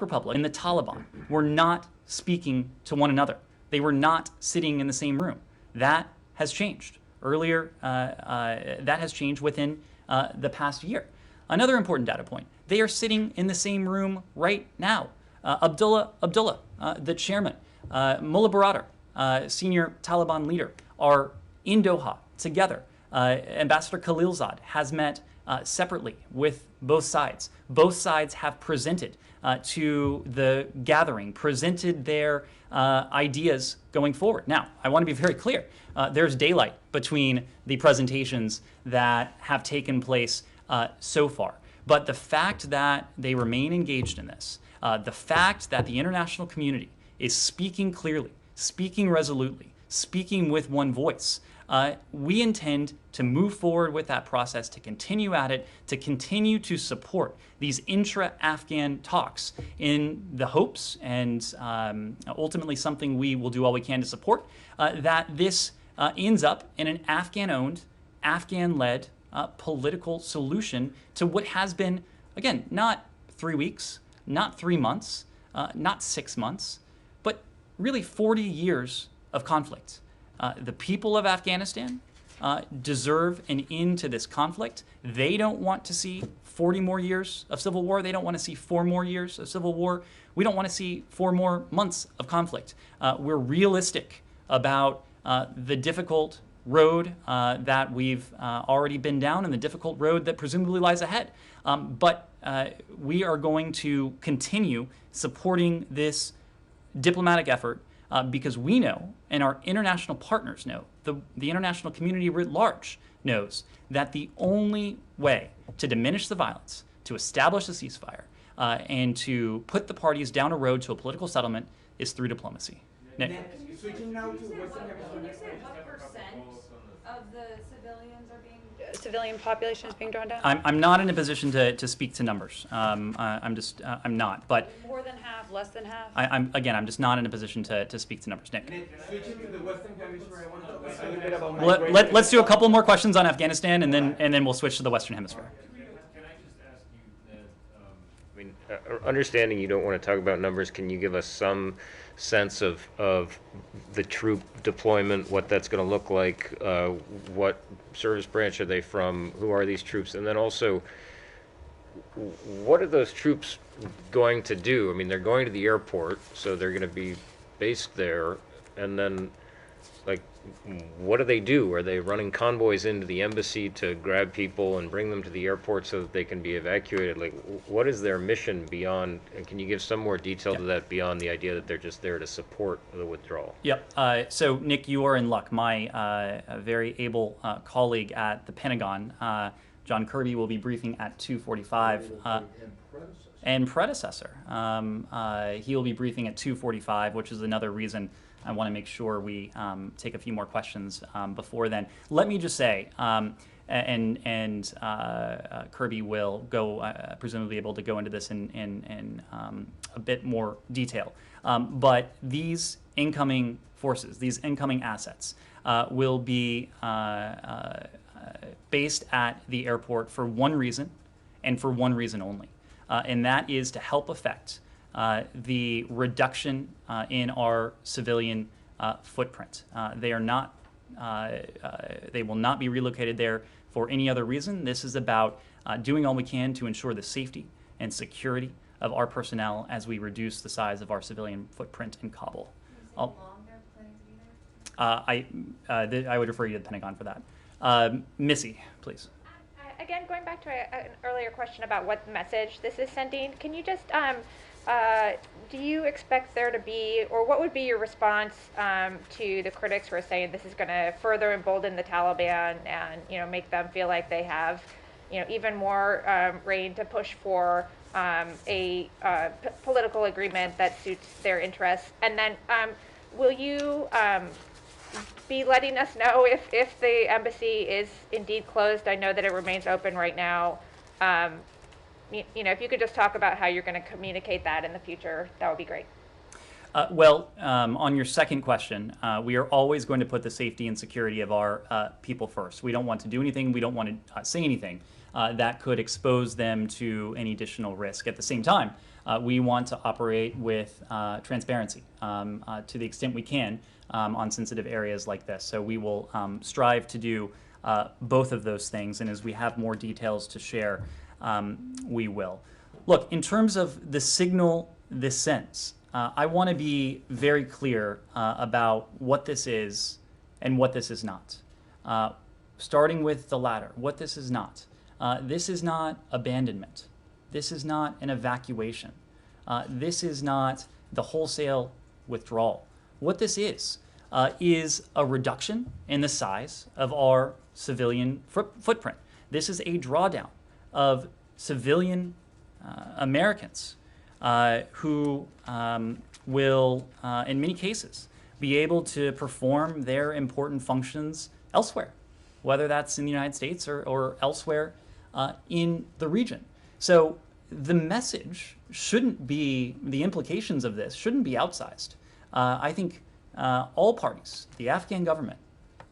Republic and the Taliban were not speaking to one another. They were not sitting in the same room. That has changed. Earlier, that has changed within the past year. Another important data point, they are sitting in the same room right now. Abdullah, the chairman, Mullah Baradar, senior Taliban leader, are in Doha together. Ambassador Khalilzad has met separately with both sides. Both sides have presented to the gathering, presented their ideas going forward. Now, I want to be very clear. There's daylight between the presentations that have taken place so far. But the fact that they remain engaged in this, the fact that the international community is speaking clearly, speaking resolutely, speaking with one voice, we intend to move forward with that process, to continue at it, to continue to support these intra-Afghan talks in the hopes, and ultimately something we will do all we can to support, that this ends up in an Afghan-owned, Afghan-led political solution to what has been, again, not 3 weeks, not 3 months, not 6 months, but really 40 years of conflict. The people of Afghanistan deserve an end to this conflict. They don't want to see 40 more years of civil war. They don't want to see 4 more years of civil war. We don't want to see 4 more months of conflict. We're realistic about the difficult road that we've already been down and the difficult road that presumably lies ahead. But we are going to continue supporting this diplomatic effort because we know, and our international partners know, the international community writ large knows, that the only way to diminish the violence, to establish a ceasefire, and to put the parties down a road to a political settlement is through diplomacy. Nick? Switching now to Western Hemisphere. What percent of the civilian population is being drawn down? I'm not in a position to speak to numbers. I'm not. But more than half, less than half. I'm just not in a position to speak to numbers. Nick. Switching to the Western Hemisphere, I want to talk a little bit about let's do a couple more questions on Afghanistan, and then we'll switch to the Western Hemisphere. Can I just ask you, Ned? Understanding you don't want to talk about numbers, can you give us some sense of the troop deployment, what that's going to look like, what service branch are they from, who are these troops, and then also what are those troops going to do? I mean, they're going to the airport, so they're going to be based there, and then like what do they do? Are they running convoys into the embassy to grab people and bring them to the airport so that they can be evacuated? Like, what is their mission beyond, and can you give some more detail to that beyond the idea that they're just there to support the withdrawal? Yep. So, Nick, you are in luck. My very able colleague at the Pentagon, John Kirby, will be briefing at 2:45. And predecessor. He will be briefing at 2:45, which is another reason I want to make sure we take a few more questions before then. Let me just say, Kirby will go, presumably able to go into this in a bit more detail. But these incoming forces, these incoming assets, will be based at the airport for one reason, and for one reason only, and that is to help effect the reduction in our civilian footprint. They are not. They will not be relocated there for any other reason. This is about doing all we can to ensure the safety and security of our personnel as we reduce the size of our civilian footprint in Kabul. How long they're planning to be there? I would refer you to the Pentagon for that. Missy, please. Again, going back to an earlier question about what message this is sending, can you just do you expect there to be, or what would be your response to the critics who are saying this is going to further embolden the Taliban and make them feel like they have even more reign to push for a political agreement that suits their interests? And then will you be letting us know if the embassy is indeed closed? I know that it remains open right now. If you could just talk about how you're going to communicate that in the future, that would be great. On your second question, we are always going to put the safety and security of our people first. We don't want to do anything, we don't want to say anything that could expose them to any additional risk. At the same time, We want to operate with transparency to the extent we can on sensitive areas like this. So we will strive to do both of those things, and as we have more details to share, we will. Look, in terms of the signal this sends, I want to be very clear about what this is and what this is not. Starting with the latter, what this is not. This is not abandonment. This is not an evacuation. This is not the wholesale withdrawal. What this is a reduction in the size of our civilian footprint. This is a drawdown of civilian Americans who will, in many cases, be able to perform their important functions elsewhere, whether that's in the United States or elsewhere in the region. So the message shouldn't be, the implications of this shouldn't be outsized. I think all parties, the Afghan government,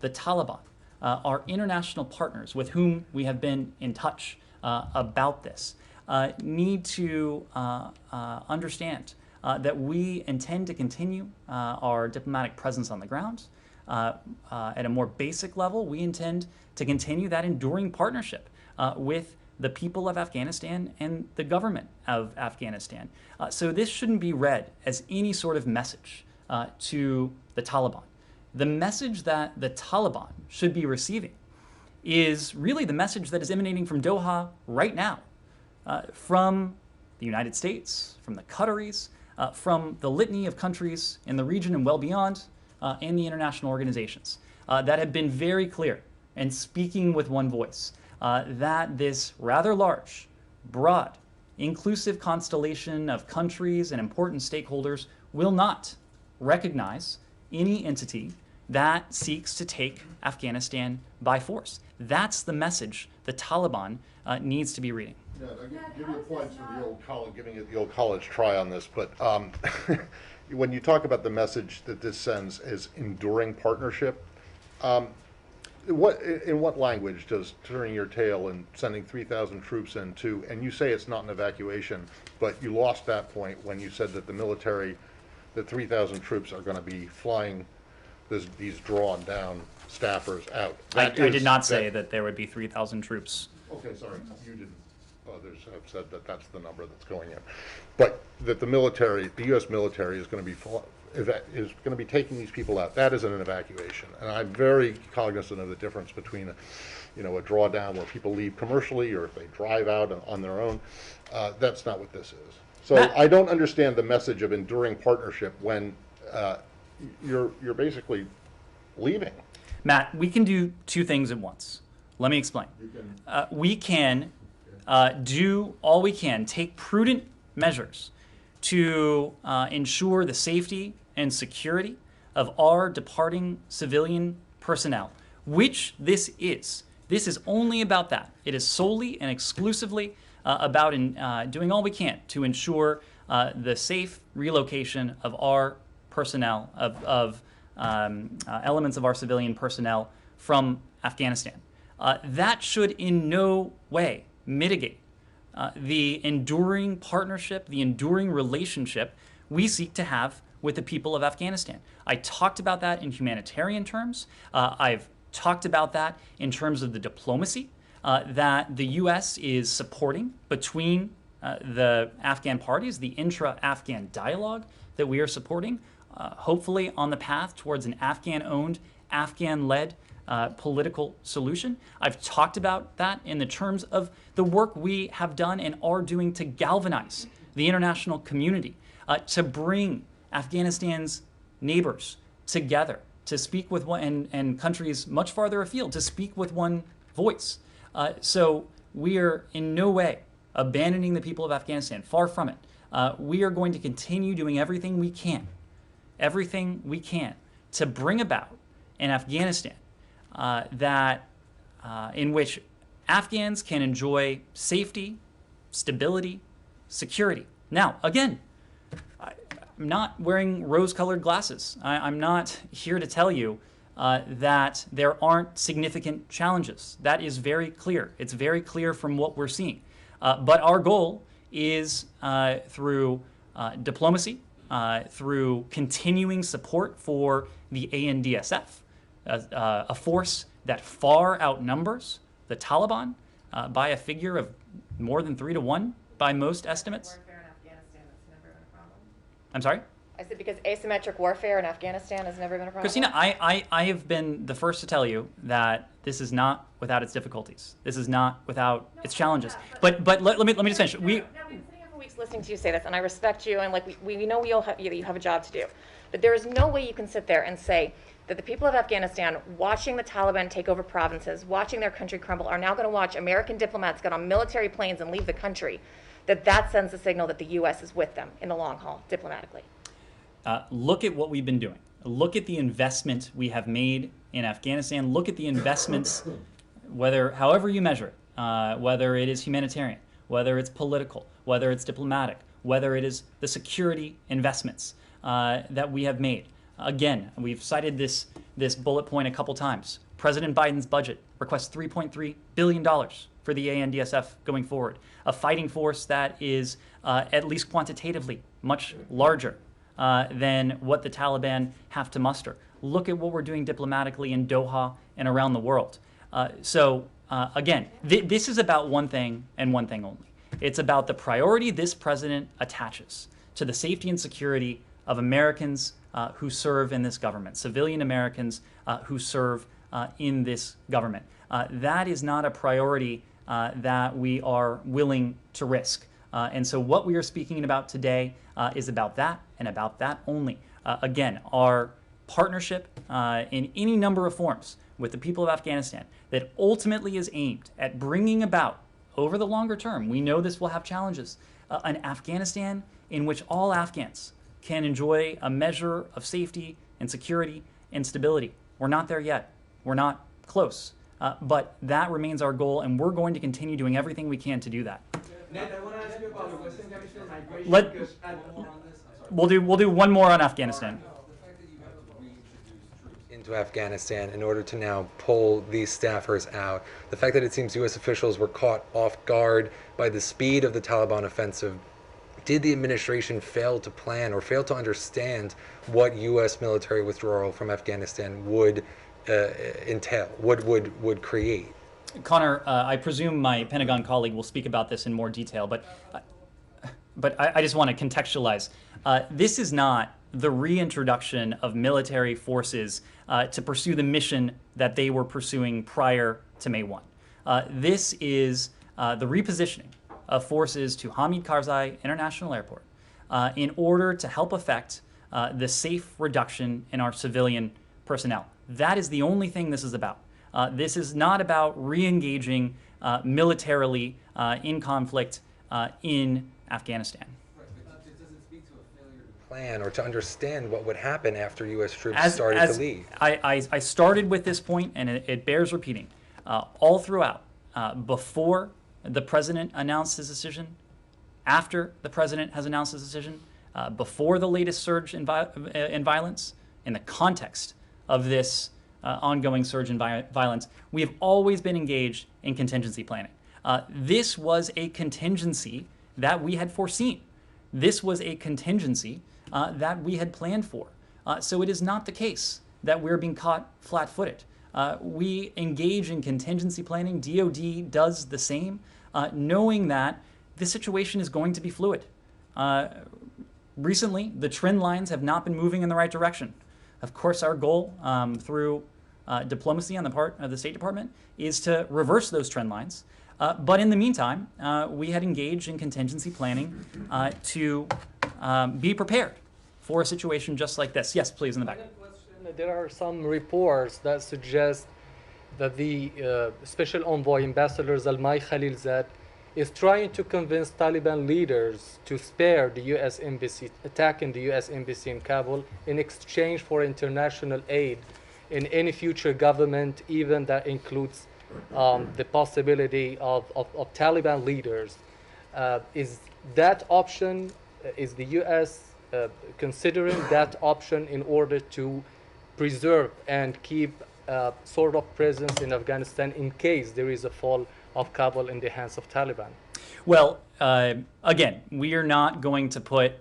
the Taliban, our international partners with whom we have been in touch about this, need to understand that we intend to continue our diplomatic presence on the ground. At a more basic level, we intend to continue that enduring partnership with the people of Afghanistan and the government of Afghanistan. So this shouldn't be read as any sort of message to the Taliban. The message that the Taliban should be receiving is really the message that is emanating from Doha right now, from the United States, from the Qataris, from the litany of countries in the region and well beyond, and the international organizations that have been very clear and speaking with one voice that this rather large, broad, inclusive constellation of countries and important stakeholders will not recognize any entity that seeks to take Afghanistan by force. That's the message the Taliban needs to be reading. Yeah, I give you points for the old college, giving it the old college try on this, but when you talk about the message that this sends as enduring partnership, in what language does turning your tail and sending 3,000 troops into, and you say it's not an evacuation, but you lost that point when you said that the military, that 3,000 troops are going to be flying these drawn down staffers out. I did not say that there would be 3,000 troops. Okay, sorry, you didn't. Others have said that that's the number that's going in, but that the military, the U.S. military, is going to be taking these people out. That isn't an evacuation, and I'm very cognizant of the difference between a drawdown where people leave commercially or if they drive out on their own. That's not what this is. So I don't understand the message of enduring partnership when you're basically leaving. Matt, we can do two things at once. Let me explain. We can do all we can, take prudent measures to ensure the safety and security of our departing civilian personnel, which this is. This is only about that. It is solely and exclusively about doing all we can to ensure the safe relocation of our personnel, of elements of our civilian personnel from Afghanistan. That should in no way mitigate the enduring partnership, the enduring relationship we seek to have with the people of Afghanistan. I talked about that in humanitarian terms. I've talked about that in terms of the diplomacy that the U.S. is supporting between the Afghan parties, the intra-Afghan dialogue that we are supporting, hopefully on the path towards an Afghan-owned, Afghan-led political solution. I've talked about that in the terms of the work we have done and are doing to galvanize the international community, to bring Afghanistan's neighbors together, to speak with one, and countries much farther afield, to speak with one voice. So we are in no way abandoning the people of Afghanistan, far from it. We are going to continue doing everything we can to bring about an Afghanistan in which Afghans can enjoy safety, stability, security. Now, again, I'm not wearing rose-colored glasses. I'm not here to tell you that there aren't significant challenges. That is very clear. It's very clear from what we're seeing. But our goal is through diplomacy, through continuing support for the ANDSF, a force that far outnumbers the Taliban by a figure of more than 3 to 1 by most estimates. Warfare in Afghanistan, that's never been a problem. I'm sorry? I said because asymmetric warfare in Afghanistan has never been a problem. Christina, I have been the first to tell you that this is not without its difficulties. This is not without its challenges. But let me just finish. Now, we've been sitting here for weeks listening to you say this, and I respect you, and like we know you have a job to do. But there is no way you can sit there and say that the people of Afghanistan, watching the Taliban take over provinces, watching their country crumble, are now going to watch American diplomats get on military planes and leave the country, that sends a signal that the U.S. is with them in the long haul, diplomatically. Look at what we've been doing. Look at the investment we have made in Afghanistan. Look at the investments, however you measure it, whether it is humanitarian, whether it's political, whether it's diplomatic, whether it is the security investments that we have made. Again, we've cited this bullet point a couple times. President Biden's budget requests $3.3 billion for the ANDSF going forward, a fighting force that is at least quantitatively much larger than what the Taliban have to muster. Look at what we're doing diplomatically in Doha and around the world. Again, this is about one thing and one thing only. It's about the priority this president attaches to the safety and security of Americans who serve in this government, civilian Americans who serve in this government. That is not a priority that we are willing to risk. And so what we are speaking about today is about that and about that only. Again, our partnership in any number of forms with the people of Afghanistan that ultimately is aimed at bringing about, over the longer term, we know this will have challenges, an Afghanistan in which all Afghans can enjoy a measure of safety and security and stability. We're not there yet. We're not close. But that remains our goal, and we're going to continue doing everything we can to do that. Ned, I want to ask you about the Western Hemisphere migration. Because We'll do one more on Afghanistan. Into Afghanistan in order to now pull these staffers out. The fact that it seems U.S. officials were caught off guard by the speed of the Taliban offensive. Did the administration fail to plan or fail to understand what U.S. military withdrawal from Afghanistan would entail, would create? Connor, I presume my Pentagon colleague will speak about this in more detail, but I just want to contextualize. This is not the reintroduction of military forces to pursue the mission that they were pursuing prior to May 1. This is the repositioning of forces to Hamid Karzai International Airport in order to help effect the safe reduction in our civilian personnel. That is the only thing this is about. This is not about re-engaging militarily in conflict in Afghanistan. Plan or to understand what would happen after U.S. troops started to leave. I started with this point, and it bears repeating. All throughout, before the president announced his decision, after the president has announced his decision, before the latest surge in violence, in the context of this ongoing surge in violence, we have always been engaged in contingency planning. This was a contingency that we had foreseen. This was a contingency that we had planned for. So it is not the case that we're being caught flat-footed. We engage in contingency planning. DoD does the same, knowing that the situation is going to be fluid. Recently, the trend lines have not been moving in the right direction. Of course, our goal through diplomacy on the part of the State Department is to reverse those trend lines. But in the meantime, we had engaged in contingency planning to be prepared for a situation just like this. Yes, please, in the back. There are some reports that suggest that the Special Envoy Ambassador Zalmay Khalilzad is trying to convince Taliban leaders to spare the U.S. Embassy, attacking the U.S. Embassy in Kabul in exchange for international aid in any future government, even that includes the possibility of Taliban leaders. Is that option, is the U.S. Considering that option in order to preserve and keep sort of presence in Afghanistan in case there is a fall of Kabul in the hands of Taliban? Well, again, we are not going to put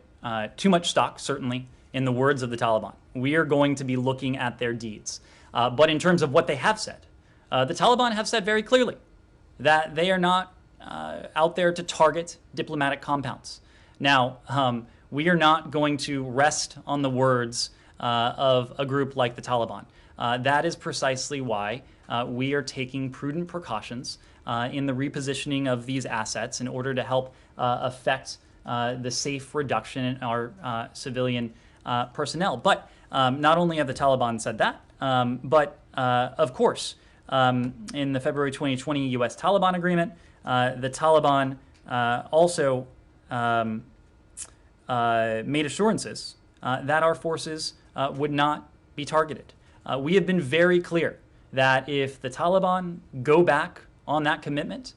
too much stock, certainly, in the words of the Taliban. We are going to be looking at their deeds. But in terms of what they have said, the Taliban have said very clearly that they are not out there to target diplomatic compounds. Now, we are not going to rest on the words of a group like the Taliban. That is precisely why we are taking prudent precautions in the repositioning of these assets in order to help affect the safe reduction in our civilian personnel. But not only have the Taliban said that, but of course, in the February 2020 U.S. Taliban agreement, the Taliban also made assurances that our forces would not be targeted. We have been very clear that if the Taliban go back on that commitment,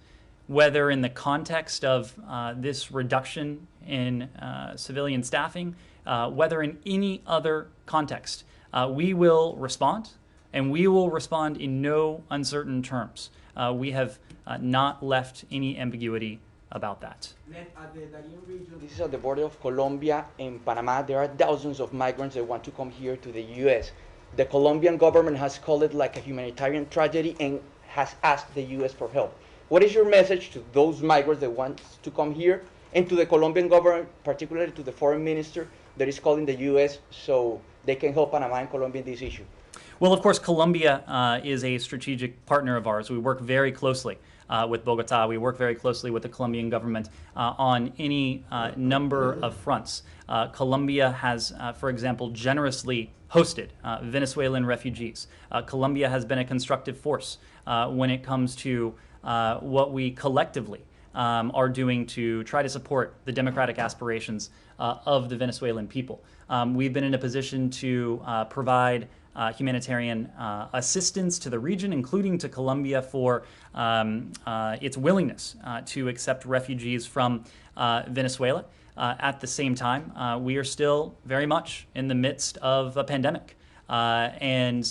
whether in the context of this reduction in civilian staffing, whether in any other context, we will respond, and we will respond in no uncertain terms. We have not left any ambiguity about that. Ned, at the Darién region, this is at the border of Colombia and Panama, there are thousands of migrants that want to come here to the U.S. The Colombian government has called it like a humanitarian tragedy and has asked the U.S. for help. What is your message to those migrants that want to come here, and to the Colombian government, particularly to the foreign minister that is calling the U.S. so they can help Panama and Colombia in this issue? Well, of course, Colombia is a strategic partner of ours. We work very closely with Bogota. We work very closely with the Colombian government on any number of fronts. Colombia has, for example, generously hosted Venezuelan refugees. Colombia has been a constructive force when it comes to what we collectively are doing to try to support the democratic aspirations of the Venezuelan people. We've been in a position to provide humanitarian assistance to the region, including to Colombia, for its willingness to accept refugees from Venezuela. At the same time, we are still very much in the midst of a pandemic, and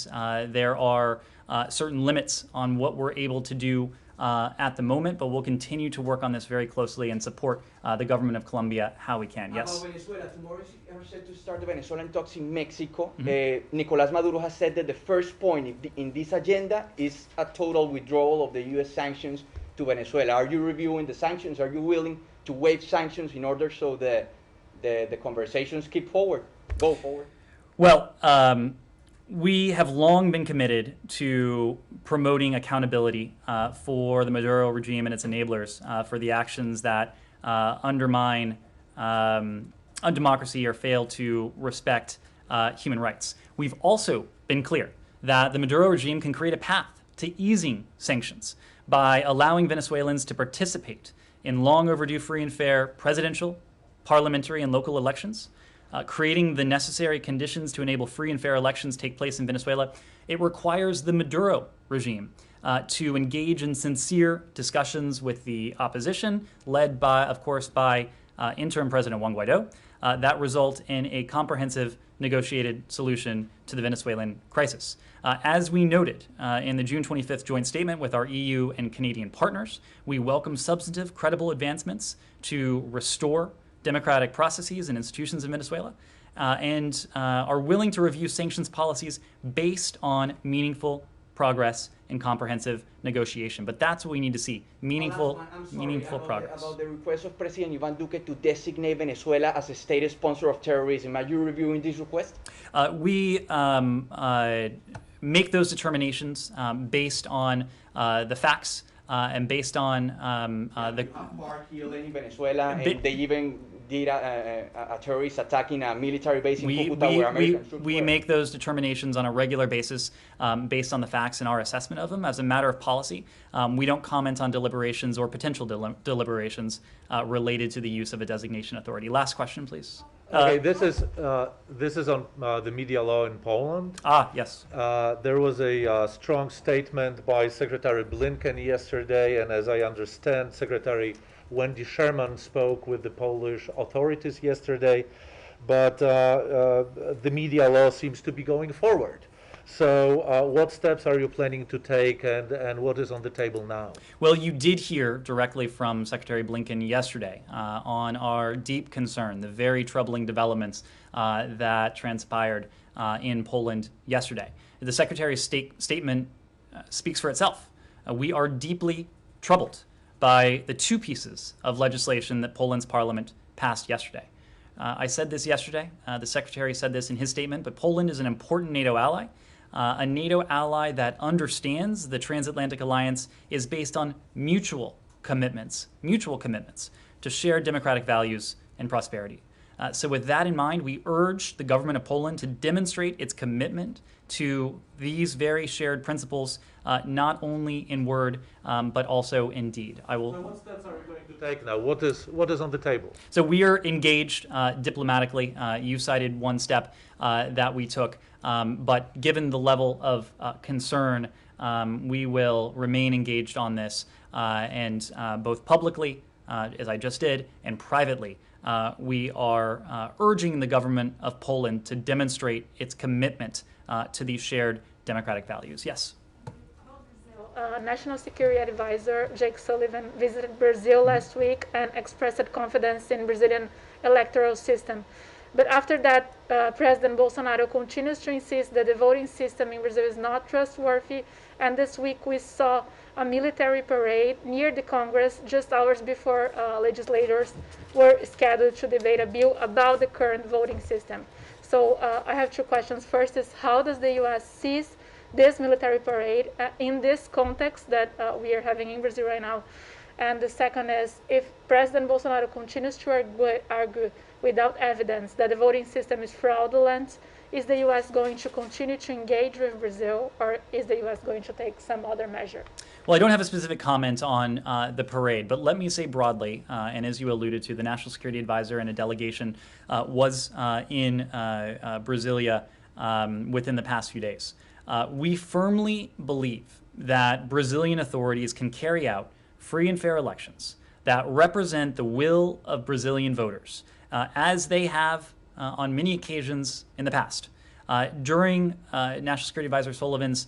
there are certain limits on what we're able to do at the moment, but we'll continue to work on this very closely and support the government of Colombia how we can. Yes? About Venezuela, tomorrow is set to start the Venezuelan talks in Mexico. Nicolás Maduro has said that the first point in this agenda is a total withdrawal of the U.S. sanctions to Venezuela. Are you reviewing the sanctions? Are you willing to waive sanctions in order so the conversations go forward? Well, we have long been committed to promoting accountability for the Maduro regime and its enablers for the actions that undermine democracy or fail to respect human rights. We've also been clear that the Maduro regime can create a path to easing sanctions by allowing Venezuelans to participate in long overdue free and fair presidential, parliamentary, and local elections, creating the necessary conditions to enable free and fair elections take place in Venezuela. It requires the Maduro regime to engage in sincere discussions with the opposition, led by, of course, by interim President Juan Guaido, that result in a comprehensive negotiated solution to the Venezuelan crisis. As we noted in the June 25th joint statement with our EU and Canadian partners, we welcome substantive, credible advancements to restore democratic processes and institutions in Venezuela, and are willing to review sanctions policies based on meaningful progress and comprehensive negotiation. But that's what we need to see, meaningful progress. About the request of President Iván Duque to designate Venezuela as a state sponsor of terrorism, are you reviewing this request? We make those determinations based on the facts and based on the... FARC killed in Venezuela, and they even did a terrorist attack in a military base in Cúcuta where American troops we were. make those determinations on a regular basis based on the facts and our assessment of them. As a matter of policy, we don't comment on deliberations or potential deliberations related to the use of a designation authority. Last question, please. Okay, this is on the media law in Poland. Yes. There was a strong statement by Secretary Blinken yesterday, and as I understand, Secretary Wendy Sherman spoke with the Polish authorities yesterday, but the media law seems to be going forward. So what steps are you planning to take, and what is on the table now? Well, you did hear directly from Secretary Blinken yesterday on our deep concern, the very troubling developments that transpired in Poland yesterday. The Secretary's statement speaks for itself. We are deeply troubled by the two pieces of legislation that Poland's parliament passed yesterday. I said this yesterday. The Secretary said this in his statement, but Poland is an important NATO ally. A NATO ally that understands the transatlantic alliance is based on mutual commitments to share democratic values and prosperity. So with that in mind, we urge the government of Poland to demonstrate its commitment to these very shared principles, not only in word, but also in deed. So what steps are we going to take now? What is on the table? So we are engaged diplomatically. You cited one step that we took, but given the level of concern, we will remain engaged on this, and both publicly, as I just did, and privately. We are urging the government of Poland to demonstrate its commitment to these shared democratic values. Yes? National Security Advisor Jake Sullivan visited Brazil last week and expressed confidence in Brazilian electoral system. But after that, President Bolsonaro continues to insist that the voting system in Brazil is not trustworthy. And this week we saw a military parade near the Congress just hours before legislators were scheduled to debate a bill about the current voting system. So I have two questions. First is, how does the U.S. see this military parade in this context that we are having in Brazil right now? And the second is, if President Bolsonaro continues to argue without evidence that the voting system is fraudulent, is the U.S. going to continue to engage with Brazil, or is the U.S. going to take some other measure? Well, I don't have a specific comment on the parade, but let me say broadly, and as you alluded to, the National Security Advisor and a delegation was in Brasilia within the past few days. We firmly believe that Brazilian authorities can carry out free and fair elections that represent the will of Brazilian voters, as they have on many occasions in the past. During National Security Advisor Sullivan's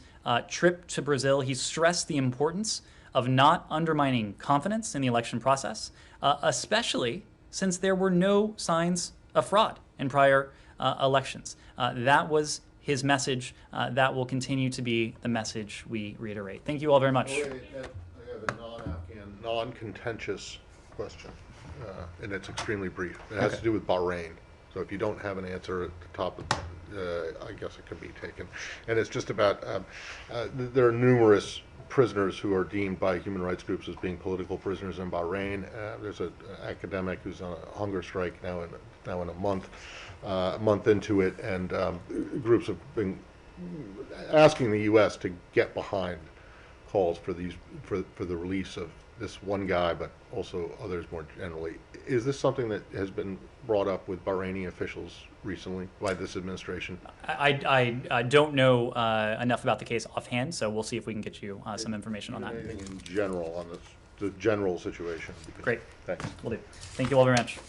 trip to Brazil, he stressed the importance of not undermining confidence in the election process, especially since there were no signs of fraud in prior elections. That was his message. That will continue to be the message we reiterate. Thank you all very much. I have a non-Afghan, non-contentious question, and it's extremely brief. It has to do with Bahrain. So if you don't have an answer at the top of, I guess it can be taken. And it's just about, there are numerous prisoners who are deemed by human rights groups as being political prisoners in Bahrain. There's an academic who's on a hunger strike now in a month into it, and groups have been asking the U.S. to get behind calls for the release of this one guy, but also others more generally. Is this something that has been brought up with Bahraini officials recently by this administration? I don't know enough about the case offhand, so we'll see if we can get you some information on that. Anything in general on the general situation? Great. Thanks. Will do. Thank you all very much.